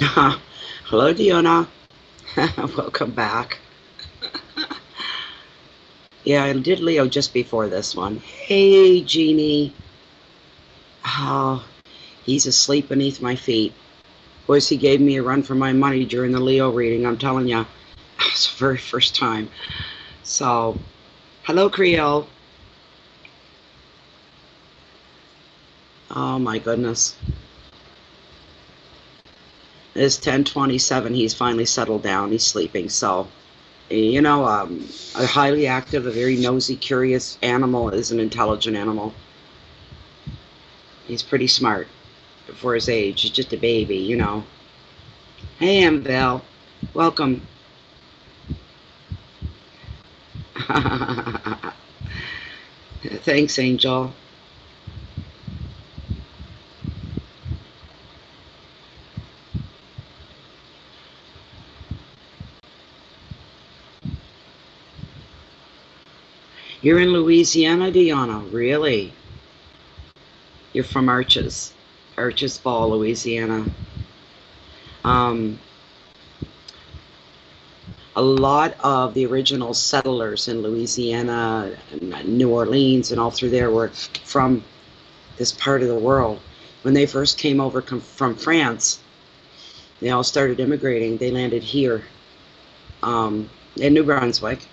Hello, Diona. Welcome back. Yeah, I did Leo just before this one. Hey, Jeannie. Oh, he's asleep beneath my feet. Boys, he gave me a run for my money during the Leo reading. I'm telling you, it's the very first time. So, hello, Creole. Oh my goodness. It's 10:27. He's finally settled down. He's sleeping. So, a highly active, a very nosy, curious animal is an intelligent animal. He's pretty smart for his age. He's just a baby. Hey, Amvel. Welcome. Thanks, Angel. You're in Louisiana, Deanna? Really? You're from Arches Ball, Louisiana. Um, a lot of the original settlers in Louisiana, and New Orleans, and all through there were from this part of the world. When they first came over from France, they all started immigrating. They landed here in New Brunswick,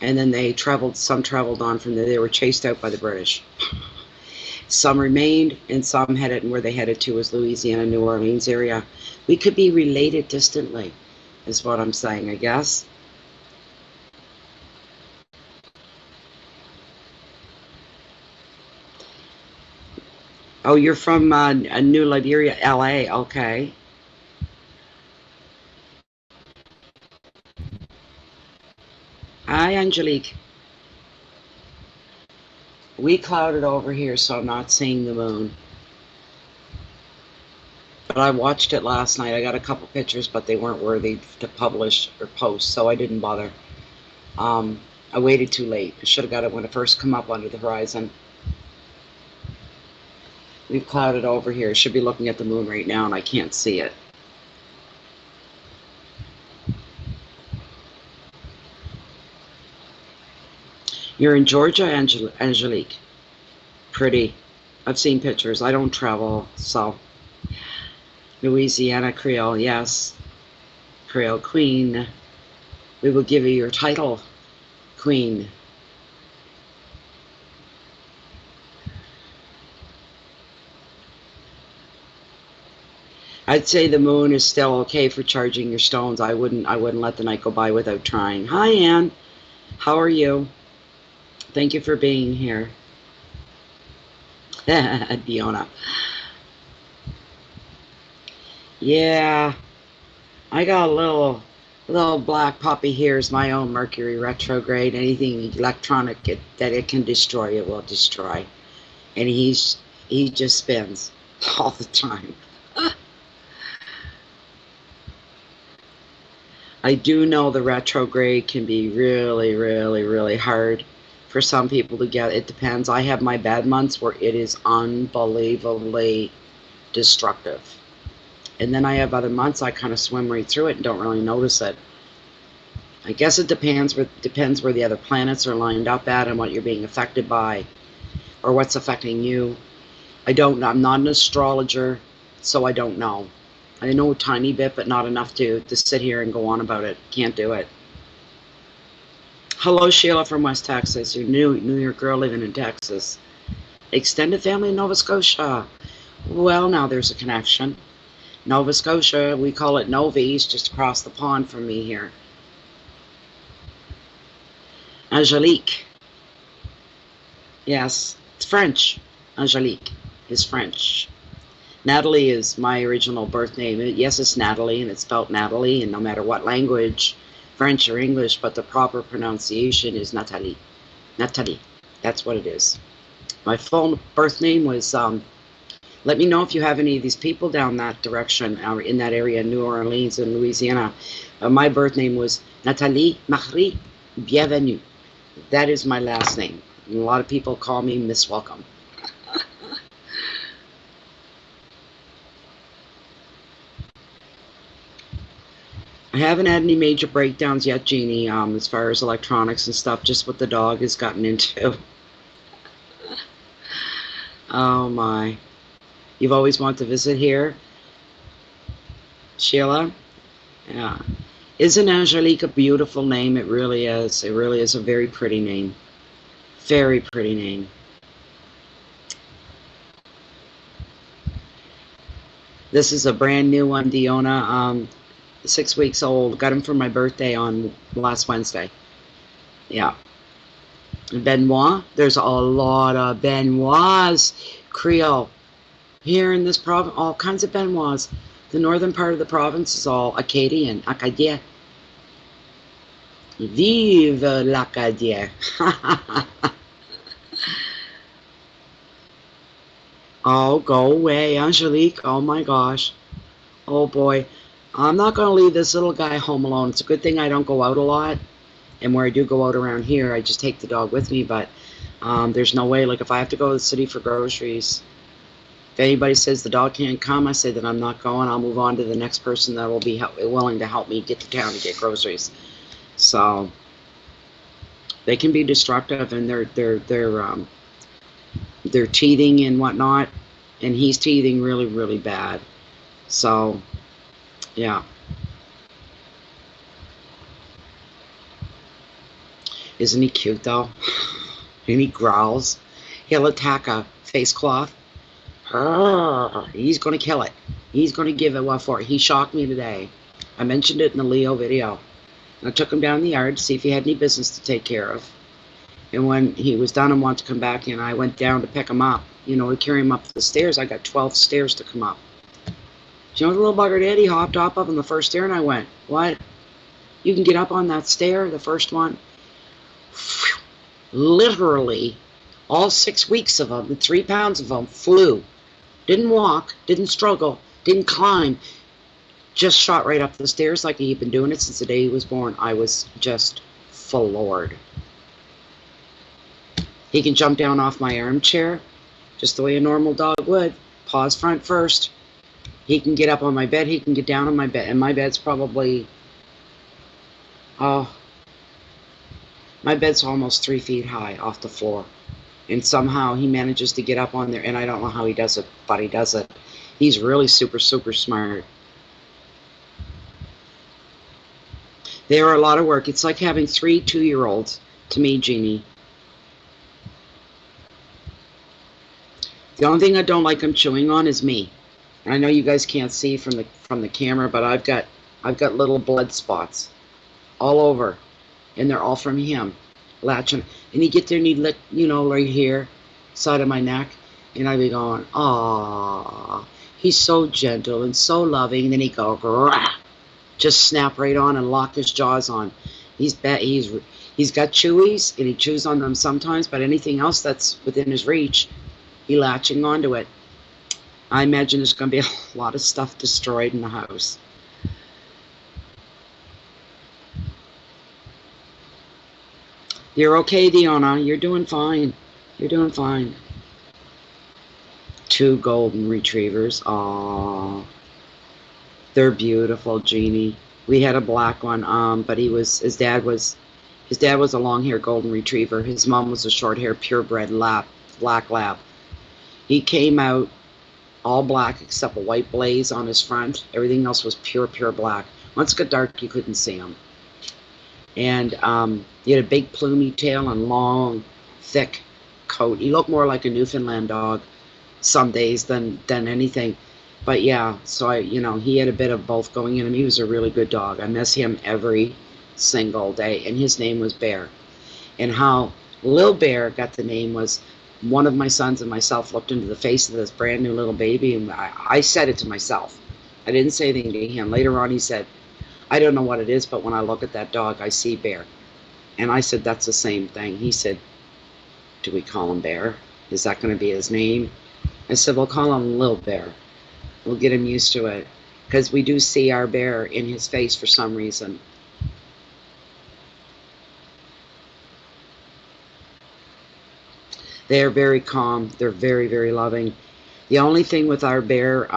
and then some traveled on from there. They were chased out by the British. Some remained, and some headed, and where they headed to was Louisiana, New Orleans area. We could be related distantly, is what I'm saying, I guess. Oh, you're from New Liberia, LA. Okay. Hi, Angelique. We clouded over here, so I'm not seeing the moon. But I watched it last night. I got a couple pictures, but they weren't worthy to publish or post, so I didn't bother. I waited too late. I should have got it when it first come up under the horizon. We've clouded over here. Should be looking at the moon right now, and I can't see it. You're in Georgia, Angelique? Pretty. I've seen pictures. I don't travel, so. Louisiana Creole, yes. Creole Queen. We will give you your title, Queen. I'd say the moon is still okay for charging your stones. I wouldn't let the night go by without trying. Hi, Anne. How are you? Thank you for being here. Diona. Yeah, I got a little black puppy here is my own Mercury retrograde. Anything electronic that it can destroy, it will destroy. And he just spins all the time. I do know the retrograde can be really, really, really hard for some people to get. It depends. I have my bad months where it is unbelievably destructive. And then I have other months I kind of swim right through it and don't really notice it. I guess it depends where the other planets are lined up at and what you're being affected by or what's affecting you. I'm not an astrologer, so I don't know. I know a tiny bit, but not enough to sit here and go on about it. Can't do it. Hello, Sheila from West Texas. You're New York girl living in Texas. Extended family in Nova Scotia. Well, now there's a connection. Nova Scotia, we call it Novies, just across the pond from me here. Angelique. Yes, it's French. Angelique is French. Natalie is my original birth name. Yes, it's Natalie, and it's spelled Natalie, and no matter what language, French or English, but the proper pronunciation is Nathalie. Nathalie. That's what it is. My full birth name was, let me know if you have any of these people down that direction, or in that area, New Orleans and Louisiana. My birth name was Nathalie Marie Bienvenue. That is my last name. And a lot of people call me Miss Welcome. I haven't had any major breakdowns yet, Jeannie, as far as electronics and stuff, just what the dog has gotten into. Oh my. You've always wanted to visit here, Sheila? Yeah. Isn't Angelique a beautiful name? It really is. It really is a very pretty name. Very pretty name. This is a brand new one, Diona. 6 weeks old. Got him for my birthday on last Wednesday. Yeah. Benoit. There's a lot of Benoits. Creole. Here in this province, all kinds of Benoits. The northern part of the province is all Acadian. Acadien. Vive l'Acadien. Oh, go away, Angelique. Oh my gosh. Oh boy. I'm not going to leave this little guy home alone. It's a good thing I don't go out a lot. And where I do go out around here, I just take the dog with me. But there's no way. Like if I have to go to the city for groceries, if anybody says the dog can't come, I say that I'm not going. I'll move on to the next person that will be willing to help me get to town to get groceries. So they can be destructive, and they're teething and whatnot, and he's teething really, really bad. So, yeah. Isn't he cute though? And he growls. He'll attack a face cloth. He's going to kill it. He's going to give it what for. He shocked me today. I mentioned it in the Leo video. I took him down the yard to see if he had any business to take care of. And when he was done and wanted to come back in, I went down to pick him up, to carry him up the stairs. I got 12 stairs to come up. Do you know what the little bugger did? He hopped up on the first stair, and I went, what? You can get up on that stair, the first one? Literally, all 6 weeks of them, the 3 pounds of them, flew. Didn't walk, didn't struggle, didn't climb. Just shot right up the stairs like he'd been doing it since the day he was born. I was just floored. He can jump down off my armchair, just the way a normal dog would. Paws front first. He can get up on my bed. He can get down on my bed. And my bed's probably, my bed's almost 3 feet high off the floor. And somehow he manages to get up on there. And I don't know how he does it, but he does it. He's really super, super smart. They are a lot of work. It's like having 3 2-year-olds to me, Jeannie. The only thing I don't like him chewing on is me. And I know you guys can't see from the camera, but I've got little blood spots all over, and they're all from him latching. And he'd get there and he'd lick, right here, side of my neck, and I'd be going, "Aw, he's so gentle and so loving." And then he'd go, "Grah," just snap right on and lock his jaws on. He's got chewies, and he chews on them sometimes, but anything else that's within his reach, he's latching onto it. I imagine there's going to be a lot of stuff destroyed in the house. You're okay, Diona. You're doing fine. You're doing fine. 2 golden retrievers. Aww. They're beautiful, Jeannie. We had a black one, but his dad was a long-haired golden retriever. His mom was a short-haired purebred black lab. He came out all black except a white blaze on his front. Everything else was pure black. Once it got dark, you couldn't see him. And he had a big plumey tail and long, thick coat. He looked more like a Newfoundland dog some days than anything. But yeah, so he had a bit of both going in him. He was a really good dog. I miss him every single day. And his name was Bear. And how Lil Bear got the name was, one of my sons and myself looked into the face of this brand new little baby, and I said it to myself. I didn't say anything to him. Later on he said, "I don't know what it is, but when I look at that dog, I see Bear." And I said, "That's the same thing." He said, "Do we call him Bear? Is that going to be his name?" I said, "We'll call him Lil Bear. We'll get him used to it." Because we do see our bear in his face for some reason. They're very calm. They're very, very loving. The only thing with our bear,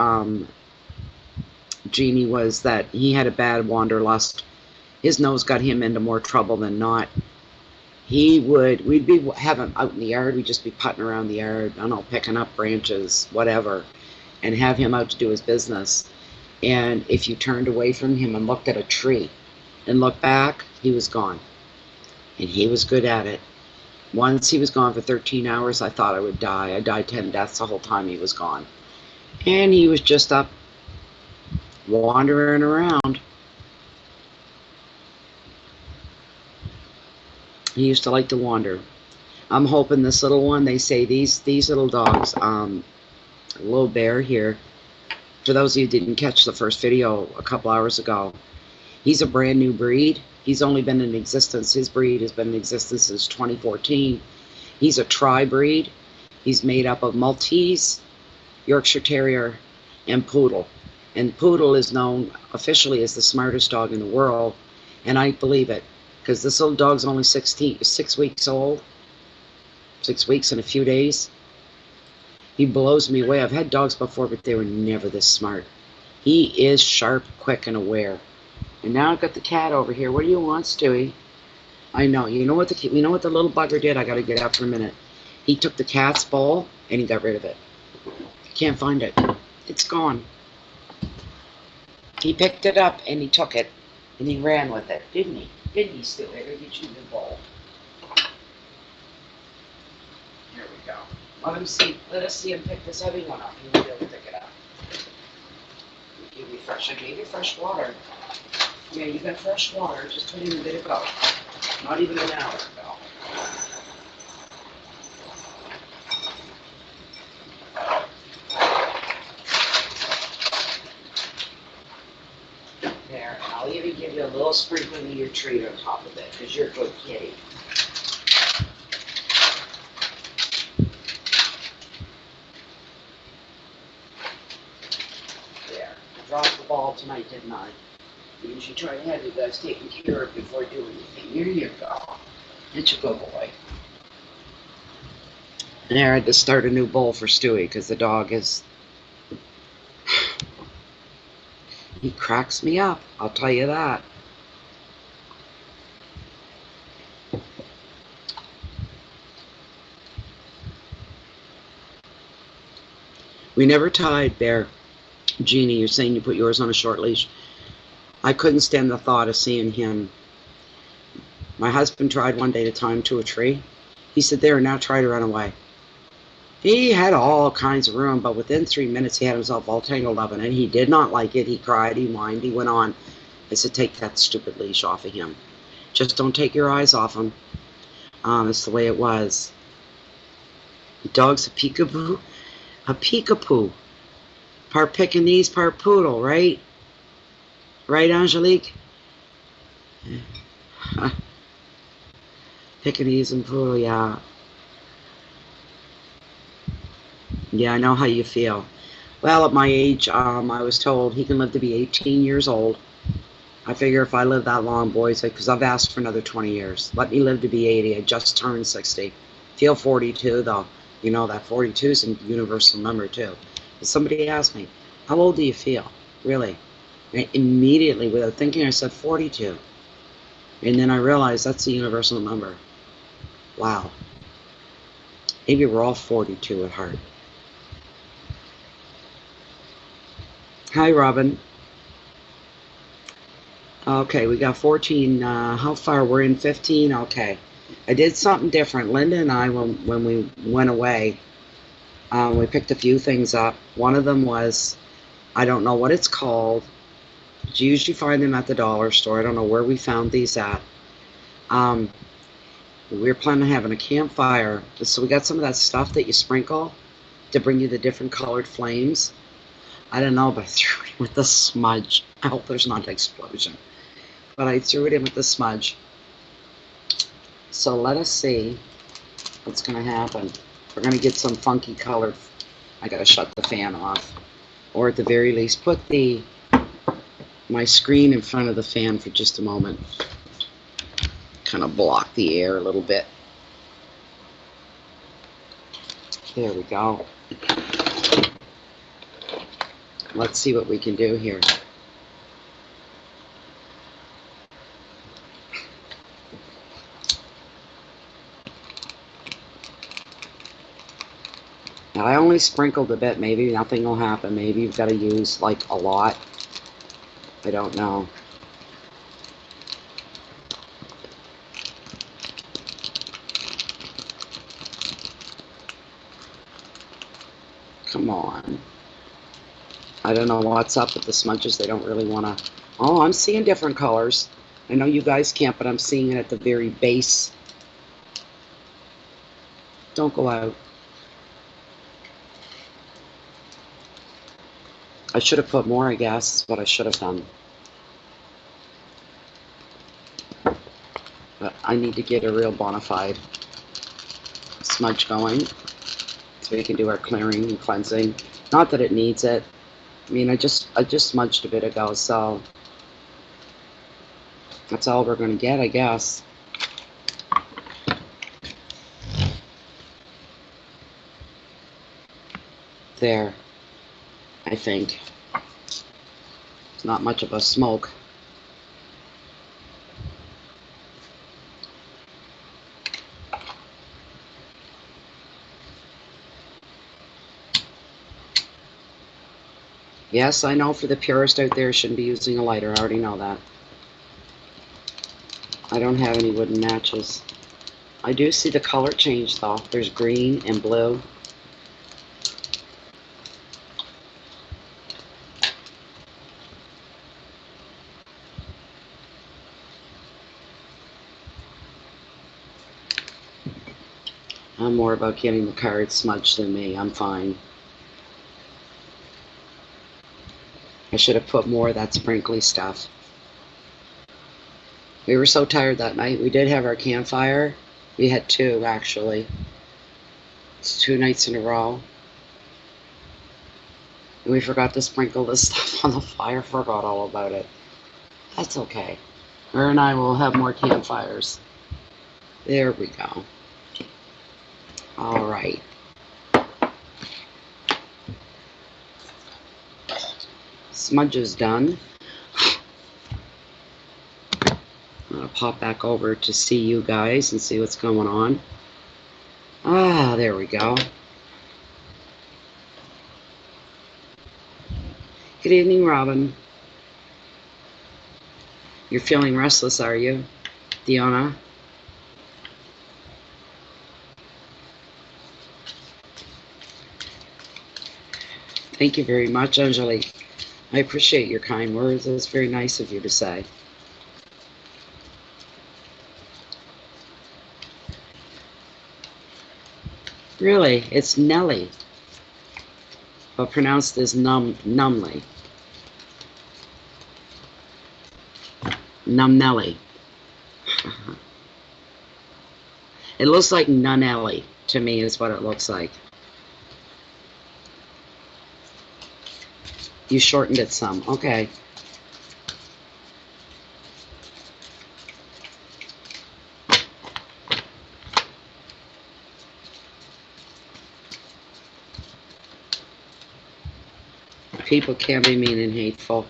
Jeannie, was that he had a bad wanderlust. His nose got him into more trouble than not. We'd be having out in the yard, we'd just be putting around the yard, I don't know, picking up branches, whatever, and have him out to do his business. And if you turned away from him and looked at a tree and looked back, he was gone. And he was good at it. Once he was gone for 13 hours, I thought I would die. I died 10 deaths the whole time he was gone. And he was just up wandering around. He used to like to wander. I'm hoping this little one, they say these little dogs, little bear here, for those of you who didn't catch the first video a couple hours ago, he's a brand new breed. He's only been in existence, his breed has been in existence since 2014. He's a tri-breed. He's made up of Maltese, Yorkshire Terrier, and Poodle. And Poodle is known officially as the smartest dog in the world, and I believe it, because this little dog's only 6 weeks old, 6 weeks and a few days. He blows me away. I've had dogs before, but they were never this smart. He is sharp, quick, and aware. And now I've got the cat over here. What do you want, Stewie? I know. You know what the little bugger did? I got to get out for a minute. He took the cat's bowl and he got rid of it. Can't find it. It's gone. He picked it up and he took it and he ran with it, didn't he? Didn't he, Stewie? I gotta get you the bowl. Here we go. Let us see him pick this heavy one up. He won't be able to pick it up. I gave you fresh water. Yeah, you got fresh water just 20 minutes ago. Not even an hour ago. There, and I'll even give you a little sprinkling of your treat on top of it, because you're a good kitty. Dropped the ball tonight, didn't I? You usually try to have you guys taken care of before doing anything. Here you go. It's a good boy. There, I had to start a new bowl for Stewie because the dog is... He cracks me up, I'll tell you that. We never tied, Bear. Jeannie, you're saying you put yours on a short leash. I couldn't stand the thought of seeing him. My husband tried one day to tie him to a tree. He said, there, now try to run away. He had all kinds of room, but within 3 minutes he had himself all tangled up in it. He did not like it. He cried, he whined, he went on. I said, take that stupid leash off of him. Just don't take your eyes off him. It's the way it was. The dog's a peekaboo. A peekapoo. Part Pekingese, part Poodle, right? Right, Angelique? Pekingese and Poodle, yeah. Yeah, I know how you feel. Well, at my age, I was told he can live to be 18 years old. I figure if I live that long, boys, because I've asked for another 20 years. Let me live to be 80. I just turned 60. Feel 42, though. You know, that 42 is a universal number, too. Somebody asked me, how old do you feel? Really? And immediately, without thinking, I said 42. And then I realized that's the universal number. Wow. Maybe we're all 42 at heart. Hi, Robin. Okay, we got 14. How far? We're in 15? Okay. I did something different. Linda and I, when we went away, we picked a few things up. One of them was, I don't know what it's called. You usually find them at the dollar store. I don't know where we found these at. We were planning on having a campfire. So we got some of that stuff that you sprinkle to bring you the different colored flames. I don't know, but I threw it in with the smudge. I hope there's not an explosion. But I threw it in with the smudge. So let us see what's going to happen. We're going to get some funky colored. I got to shut the fan off. Or at the very least, put my screen in front of the fan for just a moment. Kind of block the air a little bit. There we go. Let's see what we can do here. And I only sprinkled a bit. Maybe nothing will happen. Maybe you've got to use like a lot. I don't know. Come on. I don't know what's up with the smudges. They don't really want to... Oh, I'm seeing different colors. I know you guys can't, but I'm seeing it at the very base. Don't go out. I should have put more, I guess. That's what I should have done. But I need to get a real bona fide smudge going so we can do our clearing and cleansing. Not that it needs it. I mean, I just smudged a bit ago, so that's all we're going to get, I guess. There, I think. It's not much of a smoke. Yes, I know for the purist out there, shouldn't be using a lighter. I already know that. I don't have any wooden matches. I do see the color change though. There's green and blue. I'm more about getting the cards smudged than me. I'm fine. I should have put more of that sprinkly stuff. We were so tired that night. We did have our campfire. We had two, actually. It's 2 nights in a row. And we forgot to sprinkle this stuff on the fire. Forgot all about it. That's okay. Her and I will have more campfires. There we go. All right. Smudge is done. I'm going to pop back over to see you guys and see what's going on. Ah, there we go. Good evening, Robin. You're feeling restless, are you, Deanna? Thank you very much, Angelique. I appreciate your kind words. It's very nice of you to say. Really, it's Nelly, but pronounced as numbly. Nelly. It looks like Nunelli to me is what it looks like. You shortened it some. Okay. People can be mean and hateful.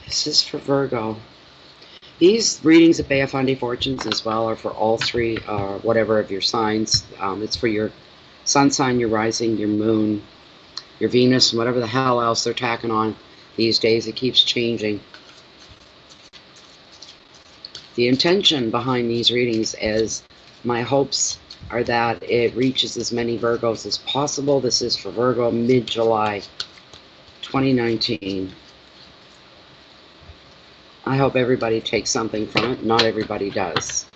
This is for Virgo. These readings of Belafonte Fortunes as well are for all three, whatever of your signs. It's for your sun sign, your rising, your moon, your Venus, and whatever the hell else they're tacking on these days. It keeps changing. The intention behind these readings is my hopes are that it reaches as many Virgos as possible. This is for Virgo Mid July 2019. I hope everybody takes something from it. Not everybody does.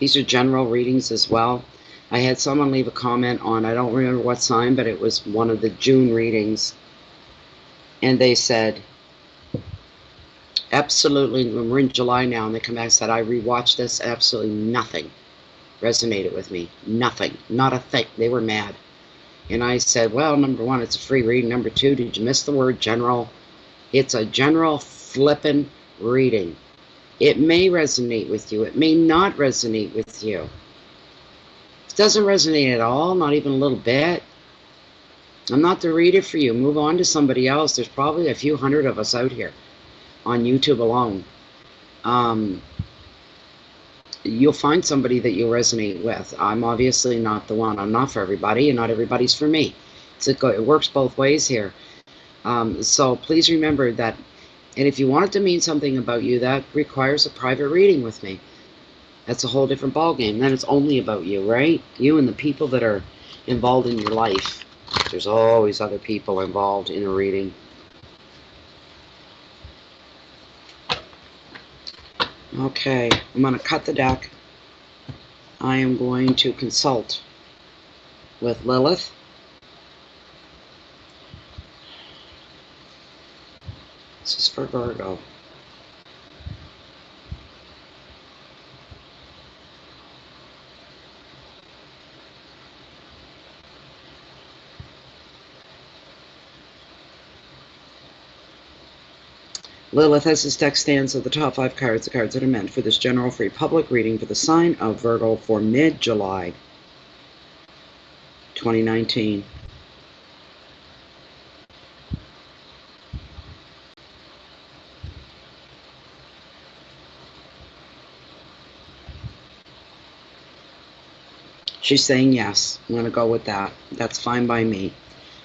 These are general readings as well. I had someone leave a comment on, I don't remember what sign, but it was one of the June readings. And they said, absolutely, when we're in July now, and they come back and said, I rewatched this, absolutely nothing resonated with me. Nothing. Not a thing. They were mad. And I said, well, number one, it's a free reading. Number two, did you miss the word general? It's a general flippin' reading. It may resonate with you. It may not resonate with you. If it doesn't resonate at all, not even a little bit, I'm not the reader for you. Move on to somebody else. There's probably a few hundred of us out here on YouTube alone. You'll find somebody that you'll resonate with. I'm obviously not the one. I'm not for everybody, and not everybody's for me. It works both ways here. So please remember that, and if you want it to mean something about you, that requires a private reading with me. That's a whole different ballgame. Then it's only about you, right? You and the people that are involved in your life. There's always other people involved in a reading. Okay, I'm going to cut the deck. I am going to consult with Lilith. This is for Virgo. Lilith, as this deck stands, of the top 5 cards, the cards that are meant for this general free public reading for the sign of Virgo for mid-July 2019. She's saying yes. I'm going to go with that. That's fine by me.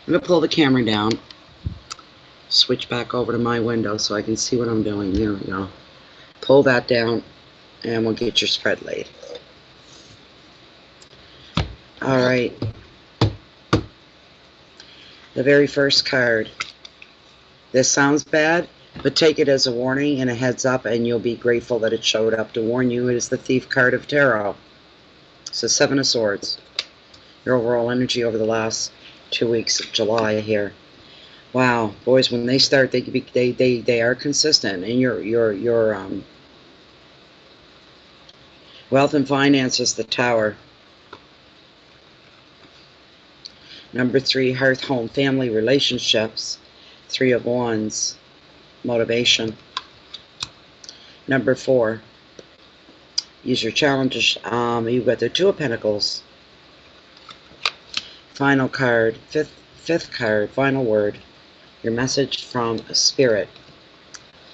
I'm going to pull the camera down. Switch back over to my window so I can see what I'm doing. There we go. Pull that down and we'll get your spread laid. Alright. The very first card. This sounds bad, but take it as a warning and a heads up, and you'll be grateful that it showed up to warn you. It is the Thief card of Tarot. So 7 of Swords. Your overall energy over the last 2 weeks of July here. Wow, boys, when they start, they are consistent. And your wealth and finances, the Tower. Number 3, hearth, home, family, relationships. 3 of Wands, motivation. Number 4, use your challenges. You've got the 2 of Pentacles. Final card, fifth card, final word. Your message from Spirit.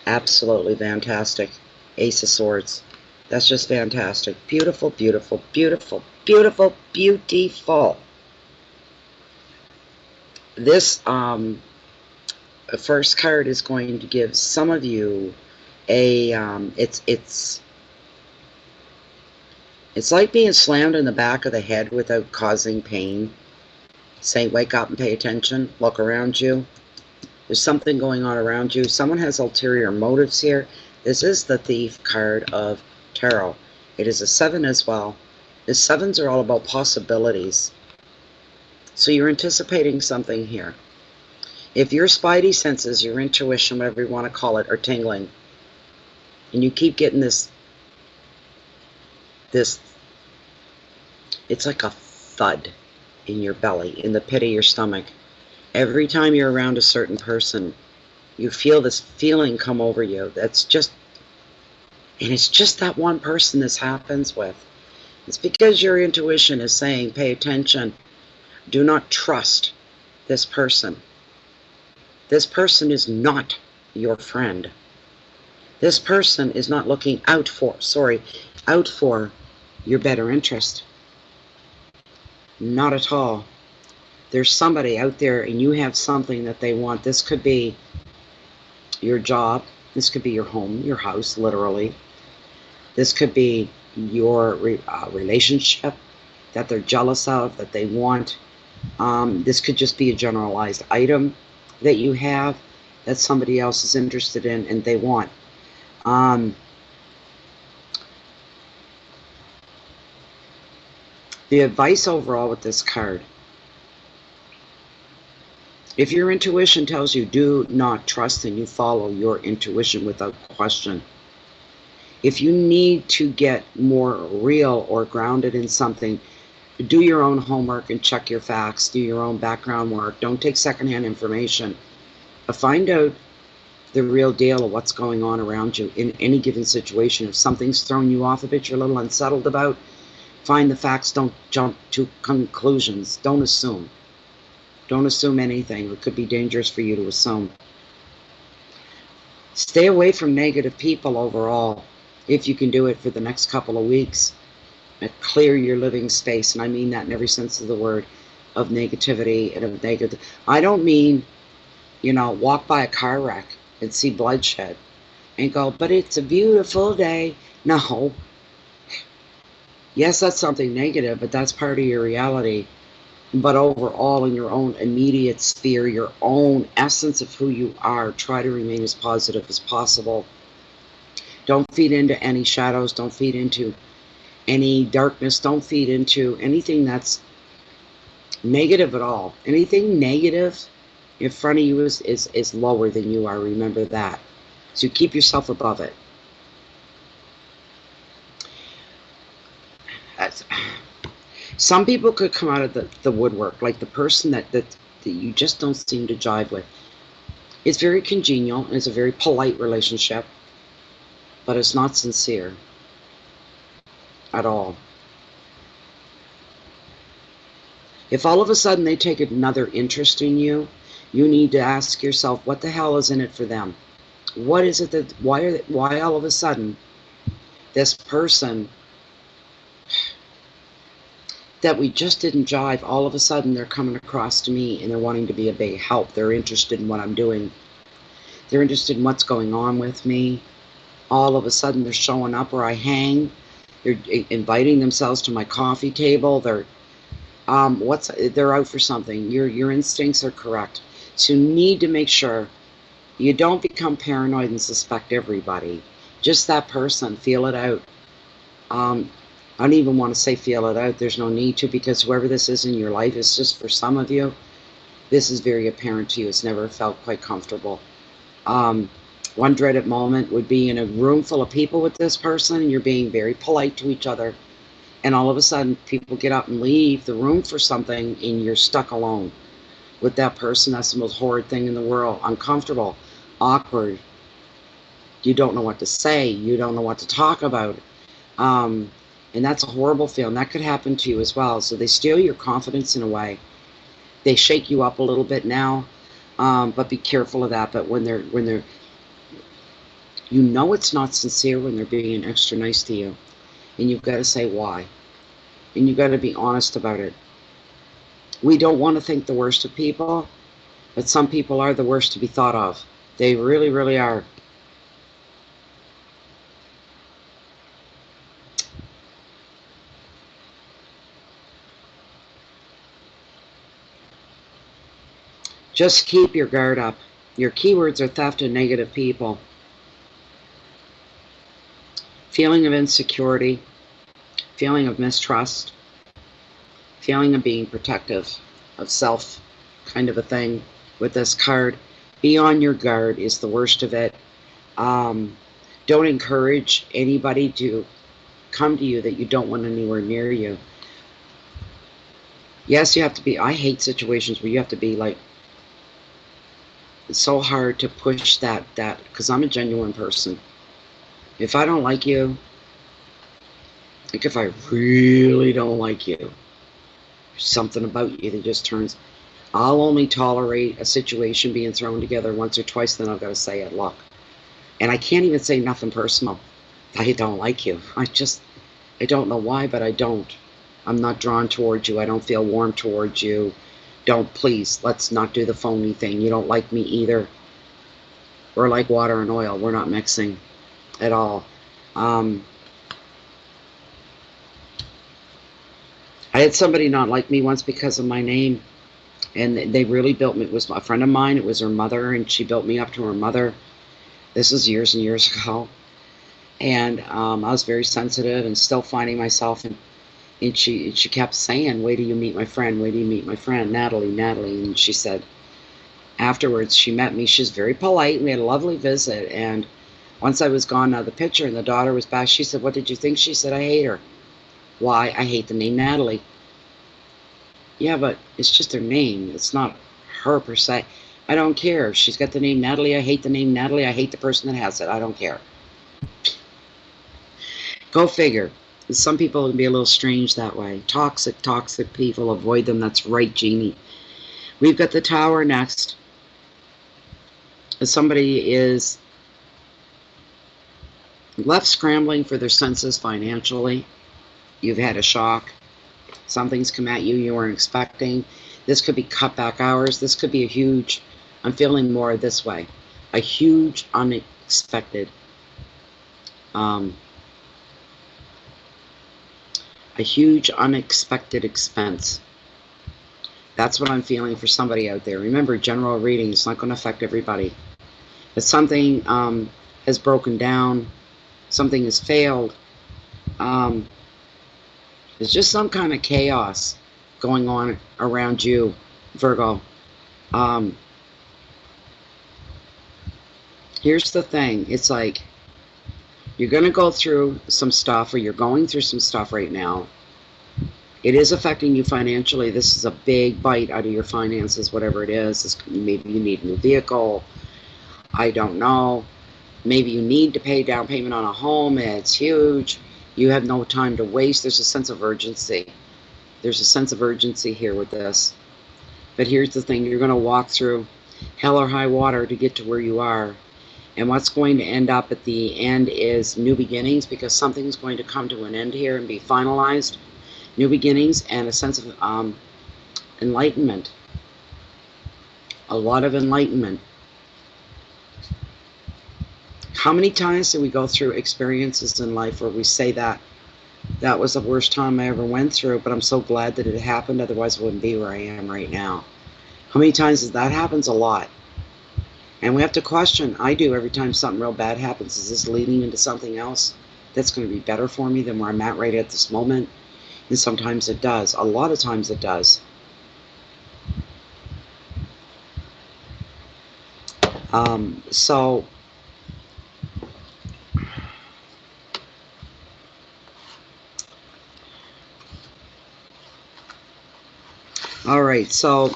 Absolutely fantastic. Ace of Swords. That's just fantastic. Beautiful, beautiful, beautiful, beautiful, beautiful. This first card is going to give some of you a it's like being slammed in the back of the head without causing pain. Say, wake up and pay attention. Look around you. There's something going on around you. Someone has ulterior motives here. This is the Thief card of Tarot. It is a 7 as well. The 7s are all about possibilities. So you're anticipating something here. If your spidey senses, your intuition, whatever you want to call it, are tingling, and you keep getting this, it's like a thud in your belly, in the pit of your stomach. Every time you're around a certain person, you feel this feeling come over you. That's just, and it's just that one person this happens with. It's because your intuition is saying, pay attention. Do not trust this person. This person is not your friend. This person is not looking out for your better interest. Not at all. There's somebody out there and you have something that they want. This could be your job. This could be your home, your house, literally. This could be your relationship that they're jealous of, that they want. This could just be a generalized item that you have that somebody else is interested in and they want. The advice overall with this card, if your intuition tells you do not trust, and you follow your intuition without question. If you need to get more real or grounded in something, do your own homework and check your facts. Do your own background work. Don't take secondhand information. Find out the real deal of what's going on around you in any given situation. If something's thrown you off a bit, you're a little unsettled about, find the facts. Don't jump to conclusions. Don't assume. Don't assume anything. It could be dangerous for you to assume. Stay away from negative people overall, if you can do it for the next couple of weeks. Clear your living space, and I mean that in every sense of the word, of negativity and of negative. I don't mean, walk by a car wreck and see bloodshed and go, but it's a beautiful day. No. Yes, that's something negative, but that's part of your reality. But overall, in your own immediate sphere, your own essence of who you are, try to remain as positive as possible. Don't feed into any shadows. Don't feed into any darkness. Don't feed into anything that's negative at all. Anything negative in front of you is lower than you are. Remember that. So keep yourself above it. Some people could come out of the woodwork, like the person that you just don't seem to jive with. It's very congenial, and it's a very polite relationship, but it's not sincere at all. If all of a sudden they take another interest in you, you need to ask yourself, what the hell is in it for them? What is it that, why all of a sudden this person that we just didn't jive, all of a sudden they're coming across to me and they're wanting to be a big help. They're interested in what I'm doing. They're interested in what's going on with me. All of a sudden they're showing up where I hang. They're inviting themselves to my coffee table. They're out for something. Your instincts are correct. So you need to make sure you don't become paranoid and suspect everybody. Just that person. Feel it out. I don't even want to say feel it out. There's no need to, because whoever this is in your life is just, for some of you, this is very apparent to you. It's never felt quite comfortable. One dreaded moment would be in a room full of people with this person, and you're being very polite to each other, and all of a sudden people get up and leave the room for something, and you're stuck alone with that person. That's the most horrid thing in the world. Uncomfortable, awkward. You don't know what to say. You don't know what to talk about. And that's a horrible feeling. That could happen to you as well. So they steal your confidence in a way. They shake you up a little bit now, but be careful of that. But when they're, it's not sincere when they're being extra nice to you, and you've got to say why, and you've got to be honest about it. We don't want to think the worst of people, but some people are the worst to be thought of. They really, really are. Just keep your guard up. Your keywords are theft and negative people. Feeling of insecurity, feeling of mistrust, feeling of being protective of self, kind of a thing with this card. Be on your guard is the worst of it. Don't encourage anybody to come to you that you don't want anywhere near you. Yes, you have to be, I hate situations where you have to be like, it's so hard to push that because I'm a genuine person. If I don't like you, like if I really don't like you, something about you that just turns, I'll only tolerate a situation being thrown together once or twice, then I've got to say it, look. And I can't even say nothing personal. I don't like you. I don't know why, but I don't. I'm not drawn towards you. I don't feel warm towards you. Don't, please, let's not do the phony thing. You don't like me either. We're like water and oil. We're not mixing at all. I had somebody not like me once because of my name, and they really built me. It was a friend of mine. It was her mother, and she built me up to her mother. This was years and years ago, and I was very sensitive and still finding myself in. And she kept saying, wait till you meet my friend, wait till you meet my friend, Natalie. And she said, afterwards, she met me. She's very polite, and we had a lovely visit. And once I was gone out of the picture and the daughter was back, she said, what did you think? She said, I hate her. Why? I hate the name Natalie. Yeah, but it's just her name. It's not her per se. I don't care. If she's got the name Natalie, I hate the name Natalie. I hate the person that has it. I don't care. Go figure. Some people can be a little strange that way. Toxic people, avoid them. That's right, Jeannie. We've got the Tower next. Somebody is left scrambling for their senses financially. You've had a shock. Something's come at you you weren't expecting. This could be cut back hours. This could be a huge, I'm feeling more this way, a huge unexpected, expense. That's what I'm feeling for somebody out there. Remember, general reading, it's not going to affect everybody. But something has broken down, something has failed. There's just some kind of chaos going on around you, Virgo. Here's the thing. It's like you're going to go through some stuff, or you're going through some stuff right now. It is affecting you financially. This is a big bite out of your finances, whatever it is. Maybe you need a new vehicle. I don't know. Maybe you need to pay down payment on a home. It's huge. You have no time to waste. There's a sense of urgency. There's a sense of urgency here with this. But here's the thing. You're going to walk through hell or high water to get to where you are. And what's going to end up at the end is new beginnings, because something's going to come to an end here and be finalized. New beginnings and a sense of enlightenment. A lot of enlightenment. How many times do we go through experiences in life where we say that was the worst time I ever went through, but I'm so glad that it happened, otherwise I wouldn't be where I am right now. How many times does that happens? A lot. And we have to question, I do, every time something real bad happens, is this leading into something else that's going to be better for me than where I'm at right at this moment? And sometimes it does. A lot of times it does. All right, so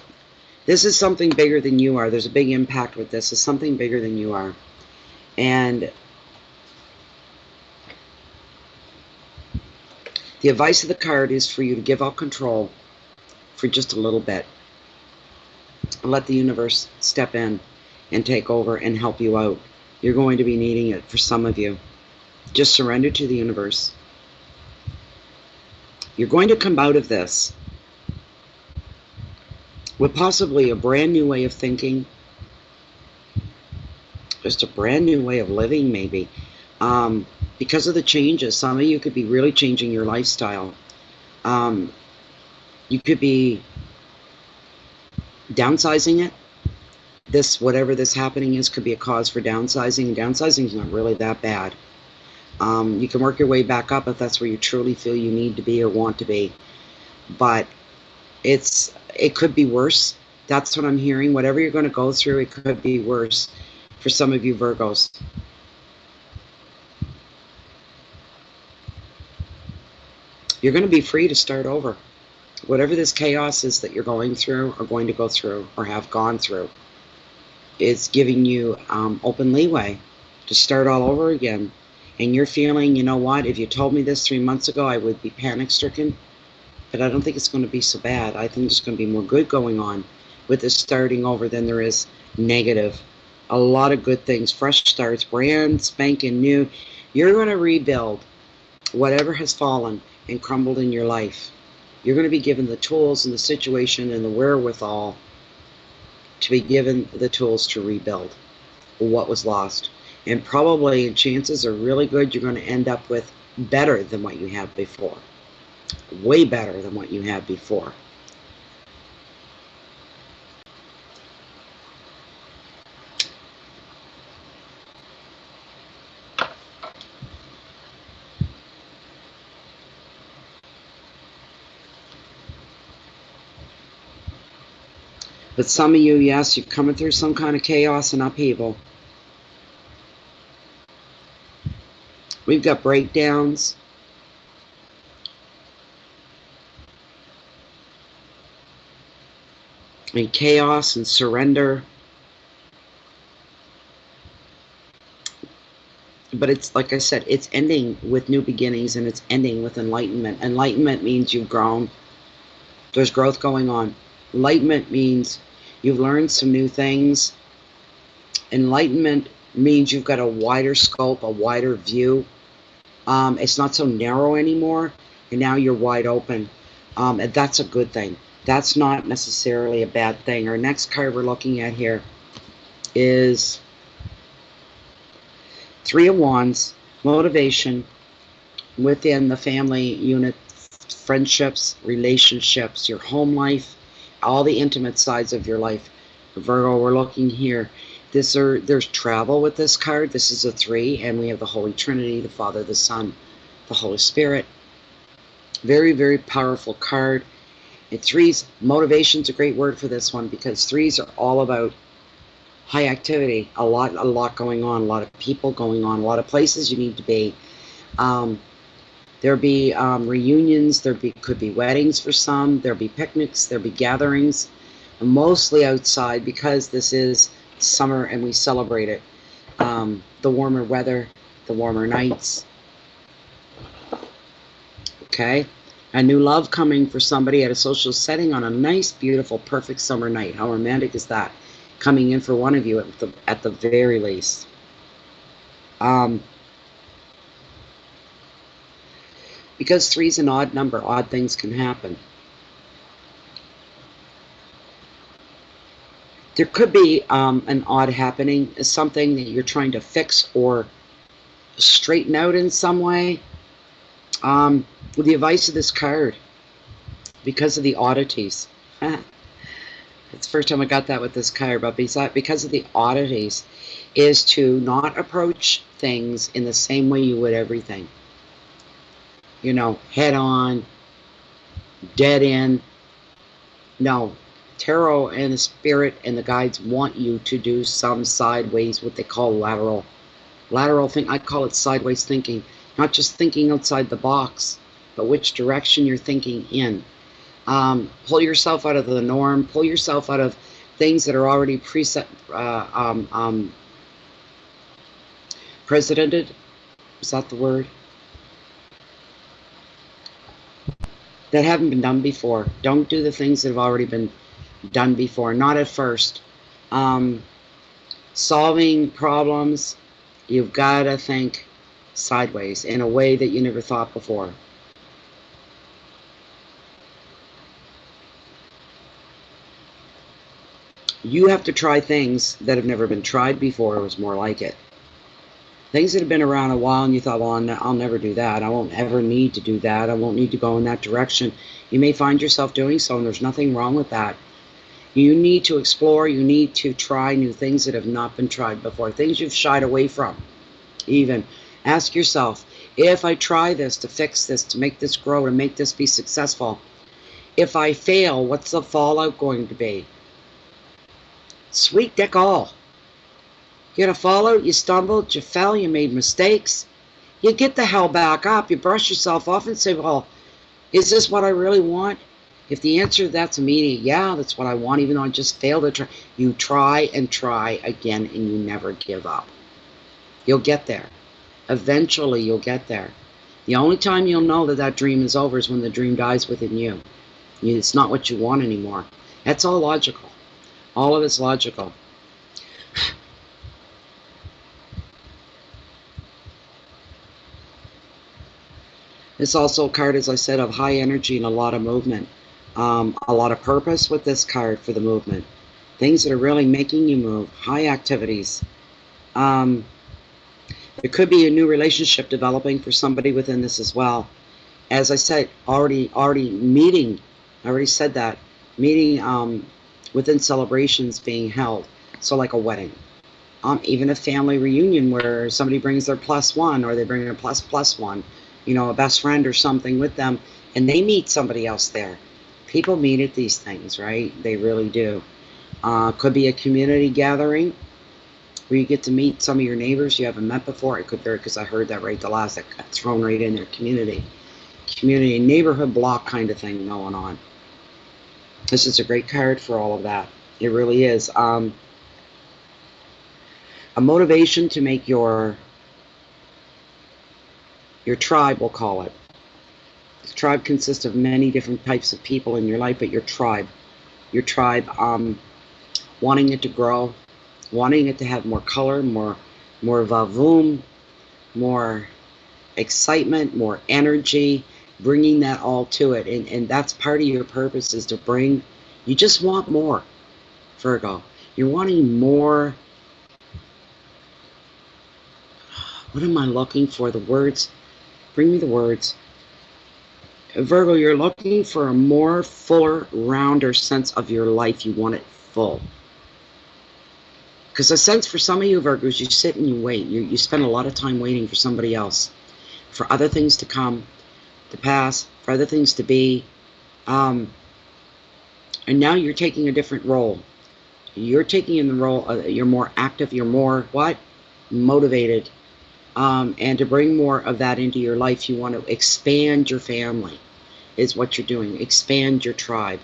this is something bigger than you are. There's a big impact with this. It's something bigger than you are. And the advice of the card is for you to give up control for just a little bit. Let the universe step in and take over and help you out. You're going to be needing it for some of you. Just surrender to the universe. You're going to come out of this with possibly a brand new way of thinking, just a brand new way of living maybe. Because of the changes, some of you could be really changing your lifestyle. You could be downsizing it. This, whatever this happening is, could be a cause for downsizing. Downsizing is not really that bad. You can work your way back up if that's where you truly feel you need to be or want to be. But it could be worse. That's what I'm hearing. Whatever you're going to go through, it could be worse for some of you Virgos. You're going to be free to start over. Whatever this chaos is that you're going through or going to go through or have gone through, it's giving you open leeway to start all over again. And you're feeling, you know what, if you told me this 3 months ago, I would be panic-stricken. But I don't think it's going to be so bad. I think there's going to be more good going on with this starting over than there is negative. A lot of good things, fresh starts, brand spanking new. You're going to rebuild whatever has fallen and crumbled in your life. You're going to be given the tools and the situation and the wherewithal to be given the tools to rebuild what was lost. And probably, and chances are really good, you're going to end up with better than what you had before. Way better than what you had before. But some of you, yes, you're coming through some kind of chaos and upheaval. We've got breakdowns. And chaos and surrender. But it's, like I said, it's ending with new beginnings and it's ending with enlightenment. Enlightenment means you've grown. There's growth going on. Enlightenment means You've learned some new things. Enlightenment means you've got a wider scope, a wider view. It's not so narrow anymore, and now you're wide open. And that's a good thing. That's not necessarily a bad thing. Our next card we're looking at here is Three of Wands, motivation within the family unit, friendships, relationships, your home life, all the intimate sides of your life. Virgo, we're looking here. There's travel with this card. This is a 3, and we have the Holy Trinity, the Father, the Son, the Holy Spirit. Very, very powerful card. And 3s, motivation's a great word for this one, because 3s are all about high activity, a lot going on, a lot of people going on, a lot of places you need to be. There'll be reunions, could be weddings for some, there'll be picnics, there'll be gatherings, mostly outside because this is summer and we celebrate it. The warmer weather, the warmer nights. Okay, a new love coming for somebody at a social setting on a nice, beautiful, perfect summer night. How romantic is that? Coming in for one of you at the very least. Because 3 is an odd number, odd things can happen. There could be an odd happening, something that you're trying to fix or straighten out in some way. With the advice of this card, because of the oddities. It's the first time I got that with this card, but because of the oddities, is to not approach things in the same way you would everything. You know, head on, dead end. No. Tarot and the spirit and the guides want you to do some sideways, what they call lateral thing. I call it sideways thinking. Not just thinking outside the box, but which direction you're thinking in. Pull yourself out of the norm. Pull yourself out of things that are already precedented. Is that the word? That haven't been done before. Don't do the things that have already been done before. Not at first. Solving problems, you've got to think sideways in a way that you never thought before. You have to try things that have never been tried before, or was more like it. Things that have been around a while and you thought, well, I'll never do that. I won't ever need to do that. I won't need to go in that direction. You may find yourself doing so, and there's nothing wrong with that. You need to explore. You need to try new things that have not been tried before. Things you've shied away from. Even ask yourself, if I try this to fix this, to make this grow, to make this be successful, if I fail, what's the fallout going to be? Sweet dick all. You had a fallout, you stumbled, you fell, you made mistakes. You get the hell back up, you brush yourself off and say, well, is this what I really want? If the answer to that's immediate, yeah, that's what I want, even though I just failed to try. You try and try again, and you never give up. You'll get there. Eventually, you'll get there. The only time you'll know that that dream is over is when the dream dies within you. It's not what you want anymore. That's all logical. All of it's logical. It's also a card, as I said, of high energy and a lot of movement. A lot of purpose with this card for the movement. Things that are really making you move. High activities. There could be a new relationship developing for somebody within this as well. As I said, already meeting. I already said that. Meeting within celebrations being held. So like a wedding. Even a family reunion where somebody brings their +1 or they bring a ++1. You know, a best friend or something with them, and they meet somebody else there. People meet at these things, right? They really do. Could be a community gathering where you get to meet some of your neighbors you haven't met before. It could be, because I heard that right the last, that got thrown right in there. Community, neighborhood block kind of thing going on. This is a great card for all of that. It really is. A motivation to make your tribe, we'll call it. The tribe consists of many different types of people in your life, but your tribe wanting it to grow, wanting it to have more color, more vavoom, more excitement, more energy, bringing that all to it. And that's part of your purpose, is to bring, you just want more, Virgo. You're wanting more. What am I looking for? The words. Bring me the words. Virgo, you're looking for a more fuller, rounder sense of your life. You want it full. Because I sense for some of you Virgos, you sit and you wait. You spend a lot of time waiting for somebody else, for other things to come, to pass, for other things to be. And now you're taking a different role. You're taking in the role, you're more active, you're more, what? Motivated. And to bring more of that into your life, you want to expand your family, is what you're doing. Expand your tribe.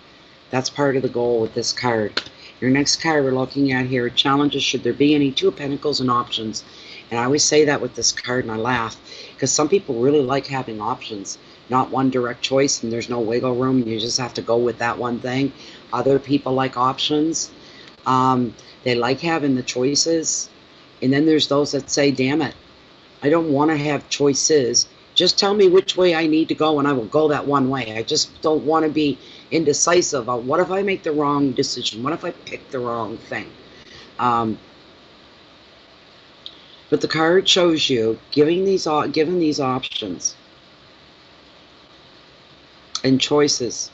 That's part of the goal with this card. Your next card we're looking at here, challenges, should there be any? Two of Pentacles and options. And I always say that with this card, and I laugh, because some people really like having options, not one direct choice, and there's no wiggle room. You just have to go with that one thing. Other people like options. They like having the choices. And then there's those that say, damn it, I don't want to have choices. Just tell me which way I need to go, and I will go that one way. I just don't want to be indecisive. What if I make the wrong decision? What if I pick the wrong thing? But the card shows you given these options and choices.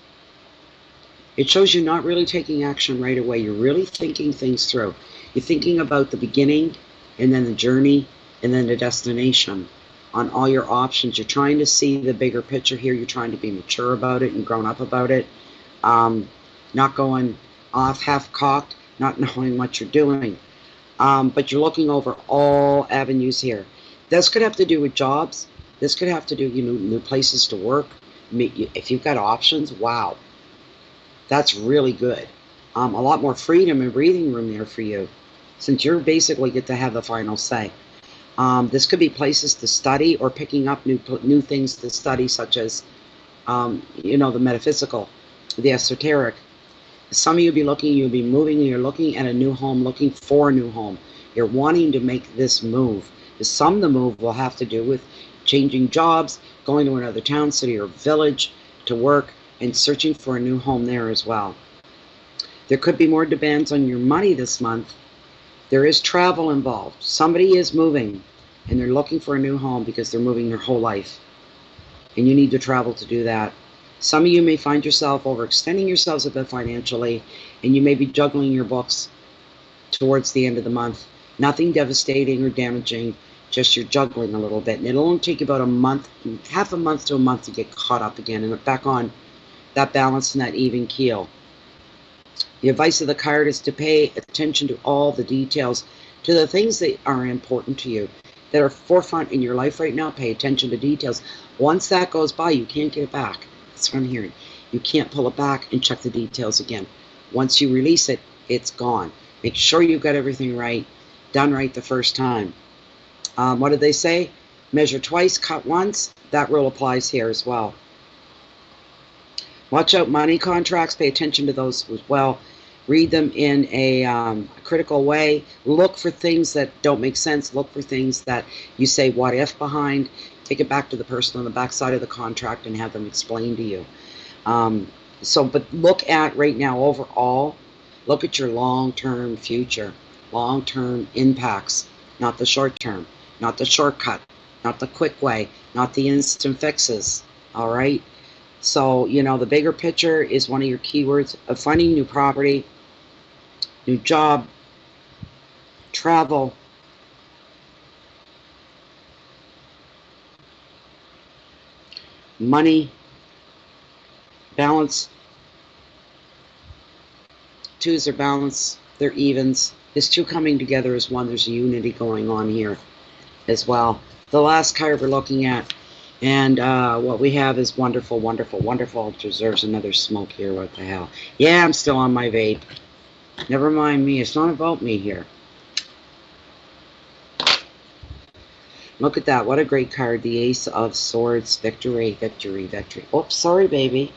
It shows you not really taking action right away. You're really thinking things through. You're thinking about the beginning, and then the journey, and then the destination on all your options. You're trying to see the bigger picture here. You're trying to be mature about it and grown up about it. Not going off half-cocked, not knowing what you're doing. But you're looking over all avenues here. This could have to do with jobs. This could have to do, new places to work. If you've got options, wow. That's really good. A lot more freedom and breathing room there for you, since you're basically get to have the final say. This could be places to study, or picking up new things to study, such as, the metaphysical, the esoteric. Some of you you'll be moving, and you're looking at a new home, looking for a new home. You're wanting to make this move. Some of the move will have to do with changing jobs, going to another town, city, or village to work, and searching for a new home there as well. There could be more demands on your money this month. There is travel involved. Somebody is moving, and they're looking for a new home because they're moving their whole life. And you need to travel to do that. Some of you may find yourself overextending yourselves a bit financially, and you may be juggling your books towards the end of the month. Nothing devastating or damaging, just you're juggling a little bit. And it'll only take you about a month, half a month to a month to get caught up again and back on that balance and that even keel. The advice of the card is to pay attention to all the details, to the things that are important to you, that are forefront in your life right now. Pay attention to details. Once that goes by, you can't get it back. That's what I'm hearing. You can't pull it back and check the details again. Once you release it, it's gone. Make sure you've got everything right, done right the first time. What did they say? Measure twice, cut once. That rule applies here as well. Watch out money contracts. Pay attention to those as well. Read them in a critical way. Look for things that don't make sense. Look for things that you say what if behind. Take it back to the person on the back side of the contract and have them explain to you. But look at right now overall, look at your long-term future, long-term impacts, not the short-term, not the shortcut, not the quick way, not the instant fixes, all right? So, the bigger picture is one of your keywords of finding new property, new job, travel, money, balance. Twos are balance, they're evens. There's two coming together as one. There's a unity going on here as well. The last card we're looking at, and what we have is wonderful, wonderful, wonderful. It deserves another smoke here. What the hell? Yeah, I'm still on my vape. Never mind me. It's not about me here. Look at that. What a great card. The Ace of Swords. Victory, victory, victory. Oops, sorry, baby.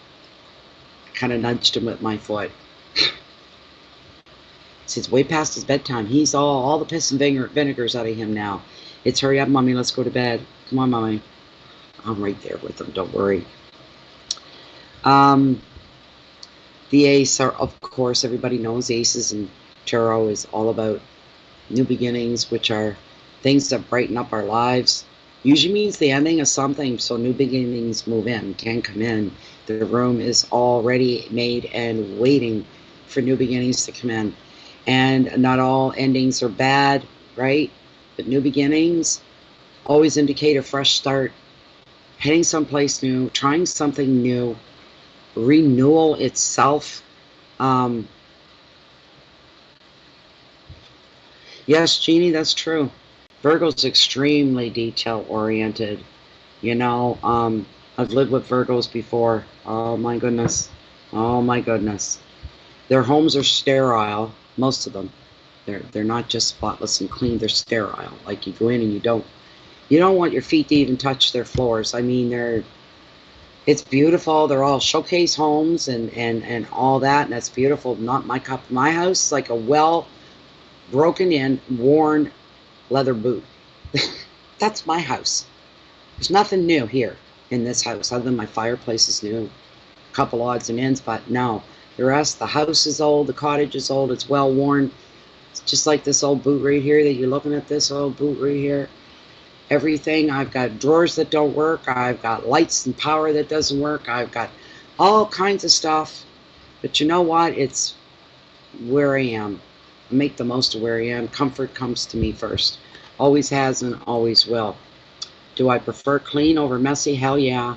Kind of nudged him with my foot. It's way past his bedtime. He's all the piss and vinegar's out of him now. It's hurry up, mommy, let's go to bed. Come on, mommy. I'm right there with him, don't worry. The ace are, of course, everybody knows aces and tarot is all about new beginnings, which are things that brighten up our lives. Usually means the ending of something, so new beginnings move in, can come in. The room is already made and waiting for new beginnings to come in. And not all endings are bad, right? But new beginnings always indicate a fresh start, heading someplace new, trying something new, renewal itself. Yes, Jeannie, that's true. Virgo's extremely detail oriented. You know, I've lived with Virgos before. Oh my goodness. Oh my goodness. Their homes are sterile, most of them. They're not just spotless and clean, they're sterile. Like you go in and you don't want your feet to even touch their floors. I mean, it's beautiful. They're all showcase homes and all that, and that's beautiful. Not my cup. My house is like a well broken in, worn leather boot. That's my house. There's nothing new here in this house other than my fireplace is new, a couple odds and ends, but no. The rest, the house is old, the cottage is old, it's well worn. It's just like this old boot right here that you're looking at, this old boot right here. Everything, I've got drawers that don't work, I've got lights and power that doesn't work, I've got all kinds of stuff. But you know what? It's where I am. I make the most of where I am. Comfort comes to me first. Always has and always will. Do I prefer clean over messy? Hell yeah.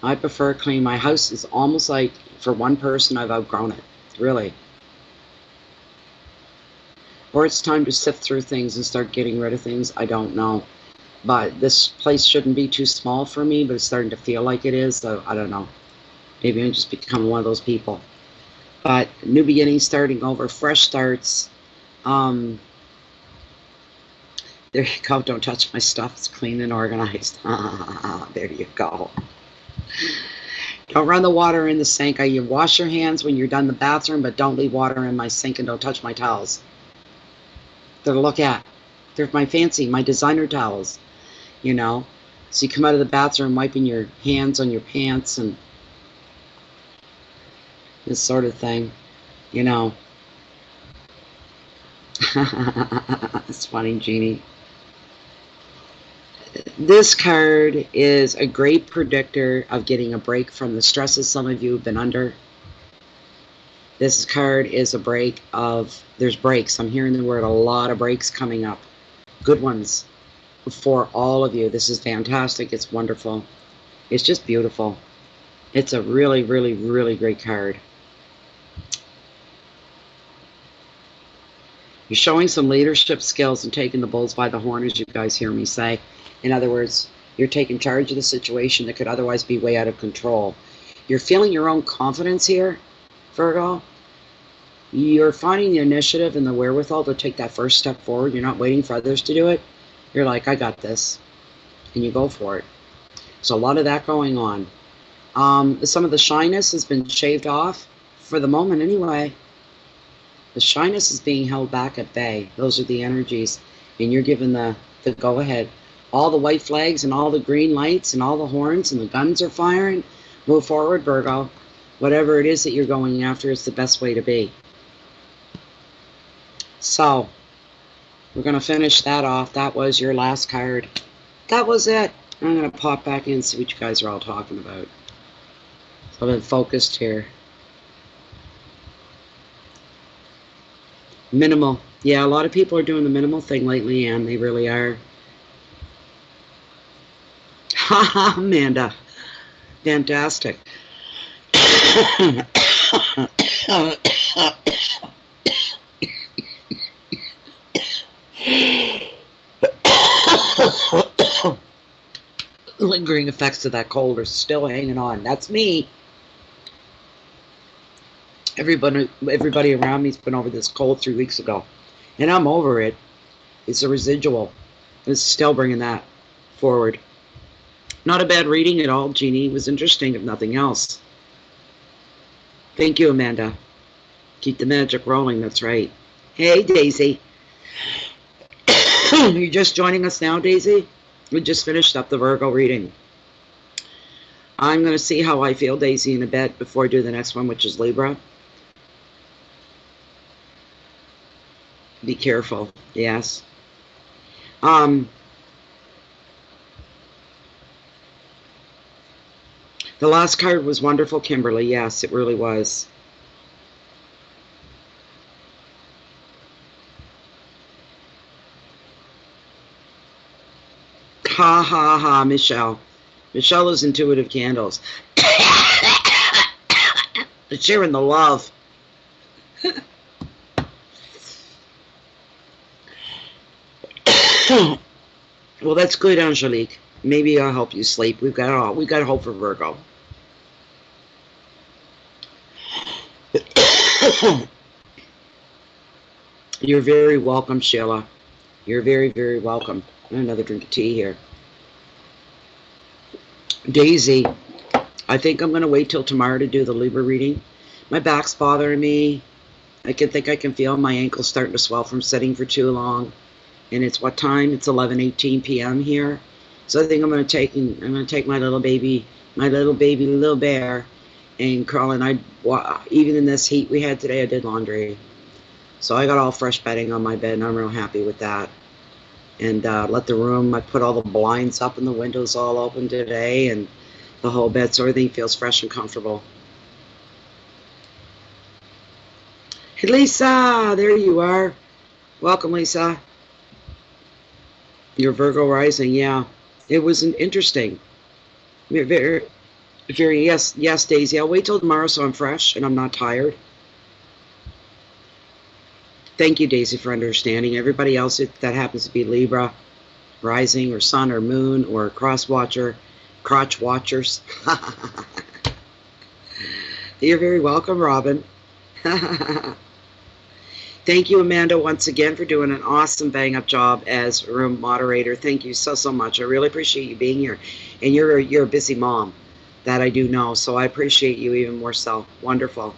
I prefer clean. My house is almost like, for one person, I've outgrown it. Really. Or it's time to sift through things and start getting rid of things. I don't know. But this place shouldn't be too small for me, but it's starting to feel like it is. So I don't know. Maybe I'm just becoming one of those people. But new beginnings, starting over, fresh starts. There you go. Don't touch my stuff. It's clean and organized. There you go. Don't run the water in the sink. You wash your hands when you're done the bathroom, but don't leave water in my sink and don't touch my towels. They're to look at. They're my designer towels, you know. So you come out of the bathroom wiping your hands on your pants and this sort of thing, you know. It's funny, Jeannie. This card is a great predictor of getting a break from the stresses some of you have been under. This card is a break of, there's breaks. I'm hearing the word, a lot of breaks coming up. Good ones for all of you. This is fantastic. It's wonderful. It's just beautiful. It's a really, really, really great card. You're showing some leadership skills and taking the bulls by the horn, as you guys hear me say. In other words, you're taking charge of the situation that could otherwise be way out of control. You're feeling your own confidence here, Virgo. You're finding the initiative and the wherewithal to take that first step forward. You're not waiting for others to do it. You're like, I got this. And you go for it. So a lot of that going on. Some of the shyness has been shaved off, for the moment anyway. The shyness is being held back at bay. Those are the energies. And you're given the go-ahead. All the white flags and all the green lights and all the horns and the guns are firing. Move forward, Virgo. Whatever it is that you're going after is the best way to be. So, we're going to finish that off. That was your last card. That was it. I'm going to pop back in and see what you guys are all talking about. So I've been focused here. Minimal. Yeah, a lot of people are doing the minimal thing lately, and they really are. Haha, Amanda. Fantastic. Lingering effects of that cold are still hanging on. That's me. Everybody around me's been over this cold 3 weeks ago, and I'm over it. It's a residual. It's still bringing that forward. Not a bad reading at all, Jeannie. It was interesting, if nothing else. Thank you, Amanda. Keep the magic rolling, that's right. Hey, Daisy. You're just joining us now, Daisy? We just finished up the Virgo reading. I'm going to see how I feel, Daisy, in a bit before I do the next one, which is Libra. Be careful, yes. The last card was wonderful, Kimberly. Yes, it really was. Ha ha ha, Michelle. Michelle is Intuitive Candles. Sharing the love. Well, that's good, Angelique. Maybe I'll help you sleep. We got hope for Virgo. You're very welcome, Sheila. You're very, very welcome. Another drink of tea here. Daisy, I think I'm going to wait till tomorrow to do the Libra reading. My back's bothering me. I can feel my ankles starting to swell from sitting for too long. And it's what time? It's 11:18 p.m. here. So I think I'm going to take my little baby, little bear, and crawl. And even in this heat we had today, I did laundry. So I got all fresh bedding on my bed, and I'm real happy with that. And let the room, I put all the blinds up and the windows all open today, and the whole bed, so everything feels fresh and comfortable. Hey, Lisa, there you are. Welcome, Lisa. Your Virgo rising, yeah. It was interesting. Very, very, yes, Daisy. I'll wait till tomorrow so I'm fresh and I'm not tired. Thank you, Daisy, for understanding. Everybody else that happens to be Libra, rising, or sun, or moon, or crotch watchers. You're very welcome, Robin. Thank you, Amanda, once again for doing an awesome bang-up job as room moderator. Thank you so much. I really appreciate you being here. And you're a busy mom, that I do know, so I appreciate you even more so. Wonderful.